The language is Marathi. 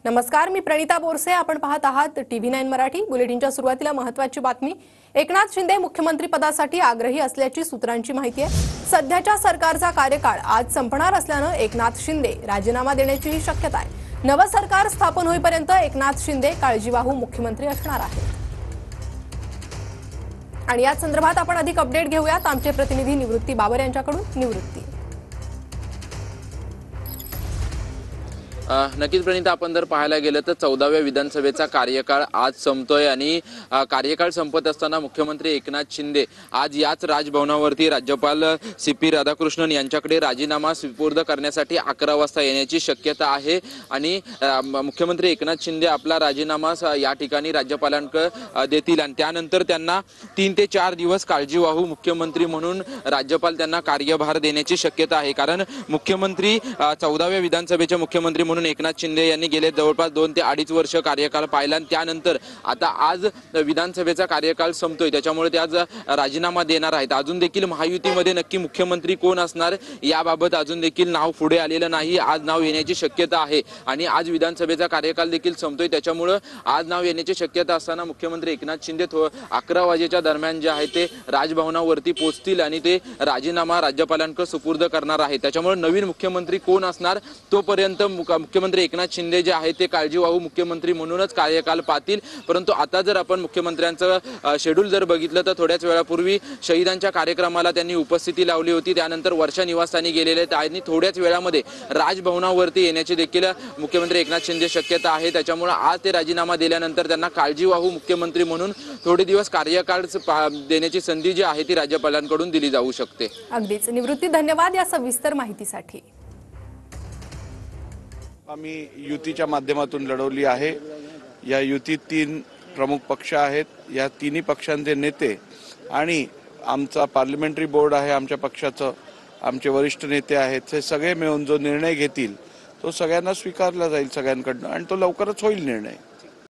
नमस्कार, मी प्रणिता बोरसे. आपण पाहत आहात TV9 मराठी. बुलेटिनच्या सुरुवातीला महत्त्वाची बातमी. एकनाथ शिंदे मुख्यमंत्री पदासाठी आग्रही असल्याची सूत्रांची माहिती आहे. सध्याच्या सरकारचा कार्यकाळ आज संपणार असल्यानं एकनाथ शिंदे राजीनामा देण्याचीही शक्यता आहे. नवं सरकार स्थापन होईपर्यंत एकनाथ शिंदे काळजीवाहू मुख्यमंत्री असणार आहेत. आणि या संदर्भात आपण अधिक अपडेट घेऊयात आमचे प्रतिनिधी निवृत्ती बाबर यांच्याकडून. निवृत्ती. नक्कीच प्रणिता, आपण जर पाहायला गेलं तर 14व्या विधानसभेचा कार्यकाळ आज संपतोय आणि कार्यकाळ संपत असताना मुख्यमंत्री एकनाथ शिंदे आज याच राजभवनावरती राज्यपाल CP राधाकृष्णन यांच्याकडे राजीनामा सुपूर्द करण्यासाठी 11 वाजता येण्याची शक्यता आहे. आणि मुख्यमंत्री एकनाथ शिंदे आपला राजीनामा या ठिकाणी राज्यपालांकडे देतील आणि त्यानंतर त्यांना 3 ते 4 दिवस काळजीवाहू मुख्यमंत्री म्हणून राज्यपाल त्यांना कार्यभार देण्याची शक्यता आहे. कारण मुख्यमंत्री 14व्या विधानसभेचे मुख्यमंत्री म्हणून एकनाथ शिंदे यांनी गेले जवळपास 2 ते 2.5 वर्ष कार्यकाळ पाहिला आणि त्यानंतर आता आज विधानसभेचा कार्यकाळ संपतोय, त्याच्यामुळे ते आज राजीनामा देणार आहेत. अजून देखील महायुतीमध्ये नक्की मुख्यमंत्री कोण असणार याबाबत अजून देखील नाव पुढे आलेलं नाही. आज नाव येण्याची शक्यता आहे आणि आज विधानसभेचा कार्यकाळ देखील संपतोय, त्याच्यामुळे आज नाव येण्याची शक्यता असताना मुख्यमंत्री एकनाथ शिंदे 11 वाजेच्या दरम्यान जे आहे ते राजभवनावरती पोहोचतील आणि ते राजीनामा राज्यपालांकडे सुपूर्द करणार आहे. त्याच्यामुळे नवीन मुख्यमंत्री कोण असणार तोपर्यंत मुख्यमंत्री एकनाथ शिंदे जे आहे ते काळजीवाहू मुख्यमंत्री म्हणूनच कार्यकाल पाहतील. परंतु आता जर आपण मुख्यमंत्र्यांचं शेड्यूल जर बघितलं तर थोड्याच वेळापूर्वी शहीदांच्या कार्यक्रमाला त्यांनी उपस्थिती लावली होती. त्यानंतर वर्षा निवासस्थानी गेलेले आणि थोड्याच वेळामध्ये राजभवनावरती येण्याची देखील मुख्यमंत्री एकनाथ शिंदे शक्यता आहे. त्याच्यामुळे आज ते राजीनामा दिल्यानंतर त्यांना काळजीवाहू मुख्यमंत्री म्हणून थोडे दिवस कार्यकाळ देण्याची संधी जी आहे ती राज्यपालांकडून दिली जाऊ शकते. अगदीच निवृत्ती, धन्यवाद या सविस्तर माहितीसाठी. आम्ही युतीच्या माध्यमातून लढवली आहे. या युतीत 3 प्रमुख पक्ष आहेत. या तिन्ही पक्षांचे नेते आणि आमचा पार्लमेंटरी बोर्ड आहे आमच्या पक्षाचं, आमचे वरिष्ठ नेते आहेत, ते सगळे मिळून जो निर्णय घेतील तो सगळ्यांना स्वीकारला जाईल सगळ्यांकडनं आणि तो लवकरच होईल निर्णय.